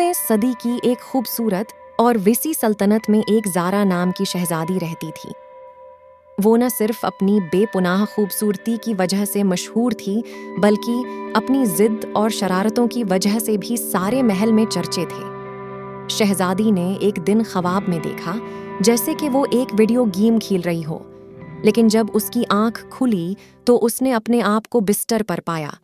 21वें सदी की एक खूबसूरत और विसी सल्तनत में एक ज़ारा नाम की शहजादी रहती थी। वो न सिर्फ अपनी बेपुनाह खूबसूरती की वजह से मशहूर थी, बल्कि अपनी जिद और शरारतों की वजह से भी सारे महल में चर्चे थे। शहजादी ने एक दिन ख्वाब में देखा जैसे कि वो एक वीडियो गेम खेल रही हो, लेकिन जब उसकी आंख खुली तो उसने अपने आप को बिस्तर पर पाया।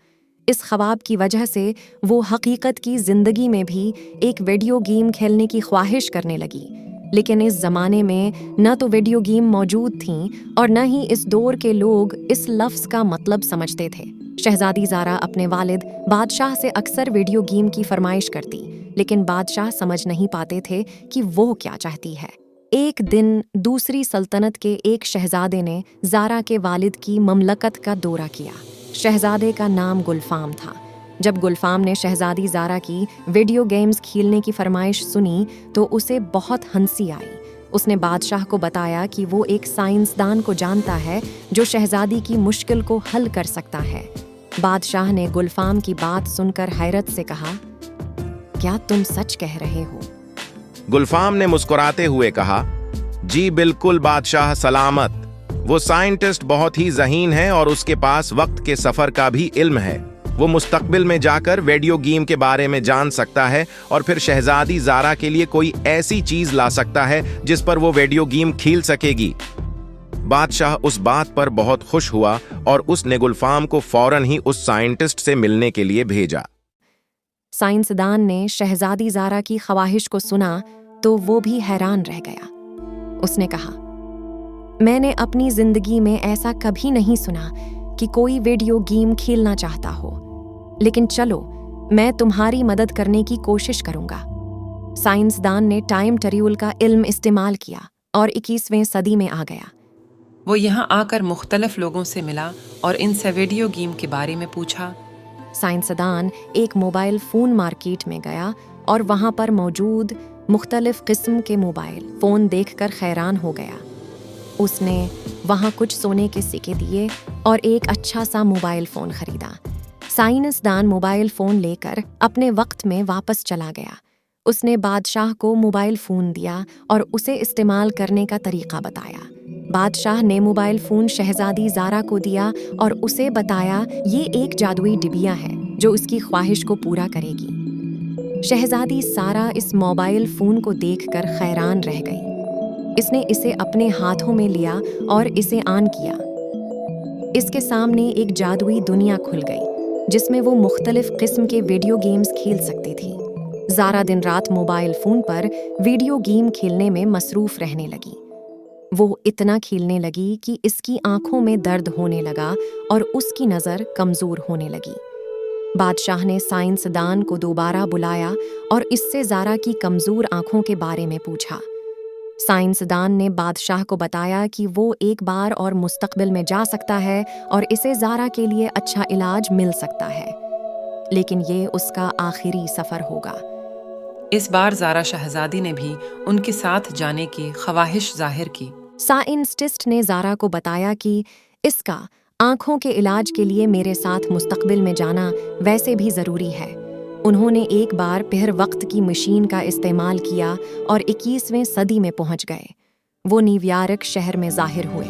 इस ख्वाब की वजह से वो हकीकत की जिंदगी में भी एक वीडियो गेम खेलने की ख्वाहिश करने लगी। लेकिन इस ज़माने में न तो वीडियो गेम मौजूद थीं और न ही इस दौर के लोग इस लफ्ज़ का मतलब समझते थे। शहजादी ज़ारा अपने वालिद बादशाह से अक्सर वीडियो गेम की फरमाइश करती, लेकिन बादशाह समझ नहीं पाते थे कि वो क्या चाहती है। एक दिन दूसरी सल्तनत के एक शहजादे ने ज़ारा के वालिद की ममलकत का दौरा किया। शहजादे का नाम गुलफाम था। जब गुलफाम ने शहजादी ज़ारा की वीडियो गेम्स खेलने की फरमाइश सुनी तो उसे बहुत हंसी आई। उसने बादशाह को बताया कि वो एक साइंसदान को जानता है जो शहजादी की मुश्किल को हल कर सकता है। बादशाह ने गुलफाम की बात सुनकर हैरत से कहा, क्या तुम सच कह रहे हो? गुलफाम ने मुस्कुराते हुए कहा, जी बिल्कुल बादशाह सलामत। वो साइंटिस्ट बहुत ही ज़हीन है और उसके पास वक्त के सफर का भी इल्म है। वो मुस्तकबिल में जाकर वीडियो गेम के बारे में जान सकता है और फिर शहजादी ज़ारा के लिए कोई ऐसी चीज ला सकता है जिस पर वो वीडियो गेम खेल सकेगी। बादशाह उस बात पर बहुत खुश हुआ और उसने गुलफाम को फौरन ही उस साइंटिस्ट से मिलने के लिए भेजा। साइंसदान ने शहजादी ज़ारा की ख्वाहिश को सुना तो वो भी हैरान रह गया। उसने कहा, मैंने अपनी जिंदगी में ऐसा कभी नहीं सुना कि कोई वीडियो गेम खेलना चाहता हो, लेकिन चलो मैं तुम्हारी मदद करने की कोशिश करूंगा। साइंसदान ने टाइम ट्रैवल का इल्म इस्तेमाल किया और 21वें सदी में आ गया। वो यहाँ आकर मुख्तलिफ लोगों से मिला और इनसे वीडियो गेम के बारे में पूछा। साइंसदान एक मोबाइल फ़ोन मार्केट में गया और वहाँ पर मौजूद मुख्तलिफ किस्म के मोबाइल फ़ोन देखकर हैरान हो गया। उसने वहाँ कुछ सोने के सिक्के दिए और एक अच्छा सा मोबाइल फ़ोन खरीदा। साइंसदान मोबाइल फ़ोन लेकर अपने वक्त में वापस चला गया। उसने बादशाह को मोबाइल फ़ोन दिया और उसे इस्तेमाल करने का तरीक़ा बताया। बादशाह ने मोबाइल फ़ोन शहजादी ज़ारा को दिया और उसे बताया ये एक जादुई डिबिया है जो उसकी ख्वाहिश को पूरा करेगी। शहजादी ज़ारा इस मोबाइल फ़ोन को देखकर हैरान रह गई। इसने इसे अपने हाथों में लिया और इसे ऑन किया। इसके सामने एक जादुई दुनिया खुल गई जिसमें वो मुख्तलिफ किस्म के वीडियो गेम्स खेल सकती थी। ज़ारा दिन रात मोबाइल फ़ोन पर वीडियो गेम खेलने में मसरूफ़ रहने लगी। वो इतना खेलने लगी कि इसकी आंखों में दर्द होने लगा और उसकी नज़र कमज़ोर होने लगी। बादशाह ने साइंसदान को दोबारा बुलाया और इससे ज़ारा की कमज़ोर आंखों के बारे में पूछा। साइंसदान ने बादशाह को बताया कि वो एक बार और मुस्तकबिल में जा सकता है और इसे ज़ारा के लिए अच्छा इलाज मिल सकता है, लेकिन ये उसका आखिरी सफ़र होगा। इस बार ज़ारा शहजादी ने भी उनके साथ जाने की ख्वाहिश जाहिर की। साइंटिस्ट ने ज़ारा को बताया कि इसका आँखों के इलाज के लिए मेरे साथ मुस्तकबिल में जाना वैसे भी ज़रूरी है। उन्होंने एक बार फिर वक्त की मशीन का इस्तेमाल किया और 21वें सदी में पहुंच गए। वो न्यूयॉर्क शहर में ज़ाहिर हुए।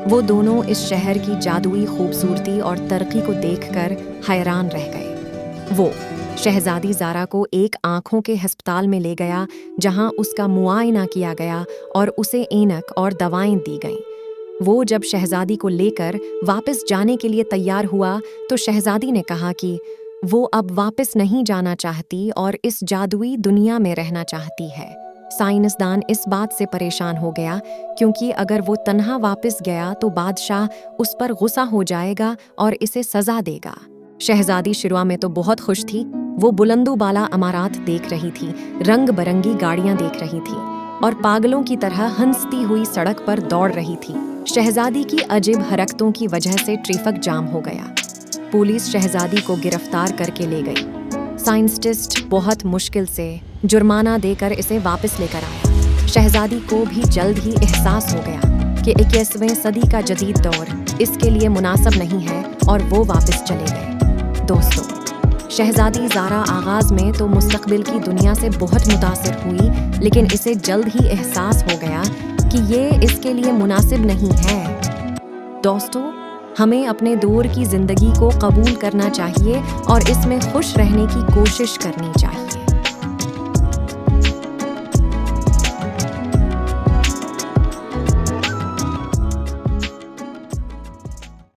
वो दोनों इस शहर की जादुई खूबसूरती और तरक्की को देखकर हैरान रह गए। वो शहजादी ज़ारा को एक आँखों के अस्पताल में ले गया जहां उसका मुआयना किया गया और उसे ऐनक और दवाएं दी गईं। वो जब शहजादी को लेकर वापस जाने के लिए तैयार हुआ तो शहजादी ने कहा कि वो अब वापस नहीं जाना चाहती और इस जादुई दुनिया में रहना चाहती है। साइंसदान इस बात से परेशान हो गया क्योंकि अगर वो तन्हा वापस गया तो बादशाह उस पर गुस्सा हो जाएगा और इसे सज़ा देगा। शहजादी शुरू में तो बहुत खुश थी। वो बुलंदो बाला अमारात देख रही थी, रंग बरंगी गाड़ियां देख रही थी और पागलों की तरह हंसती हुई सड़क पर दौड़ रही थी। शहजादी की अजीब हरकतों की वजह से ट्रैफिक जाम हो गया। पुलिस शहजादी को गिरफ्तार करके ले गई। साइंटिस्ट बहुत मुश्किल से जुर्माना देकर इसे वापस लेकर आया। शहजादी को भी जल्द ही एहसास हो गया कि 21वें सदी का जदीद दौर इसके लिए मुनासिब नहीं है और वो वापस चले गए। दोस्तों, शहजादी ज़ारा आगाज़ में तो मुस्तकबिल की दुनिया से बहुत मुतासिर हुई, लेकिन इसे जल्द ही एहसास हो गया कि ये इसके लिए मुनासिब नहीं है। दोस्तों, हमें अपने दौर की ज़िंदगी को कबूल करना चाहिए और इसमें खुश रहने की कोशिश करनी चाहिए।